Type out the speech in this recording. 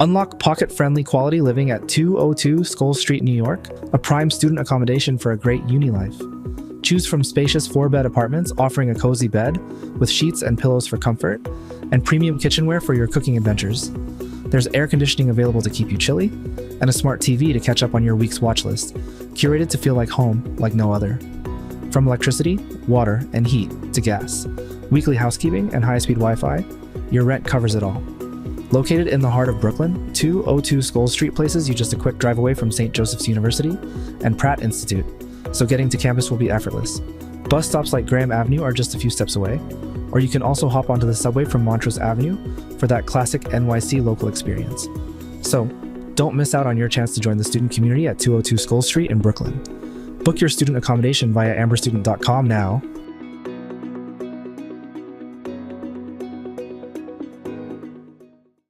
Unlock pocket-friendly quality living at 202 Scholes Street, New York, a prime student accommodation for a great uni life. Choose from spacious 4-bed apartments offering a cozy bed with sheets and pillows for comfort, and premium kitchenware for your cooking adventures. There's air conditioning available to keep you chilly, and a smart TV to catch up on your week's watch list, curated to feel like home like no other. From electricity, water, and heat to gas, weekly housekeeping, and high-speed Wi-Fi, your rent covers it all. Located in the heart of Brooklyn, 202 Scholes Street places you just a quick drive away from St. Joseph's University and Pratt Institute, so getting to campus will be effortless. Bus stops like Graham Avenue are just a few steps away, or you can also hop onto the subway from Montrose Avenue for that classic NYC local experience. So, don't miss out on your chance to join the student community at 202 Scholes Street in Brooklyn. Book your student accommodation via amberstudent.com now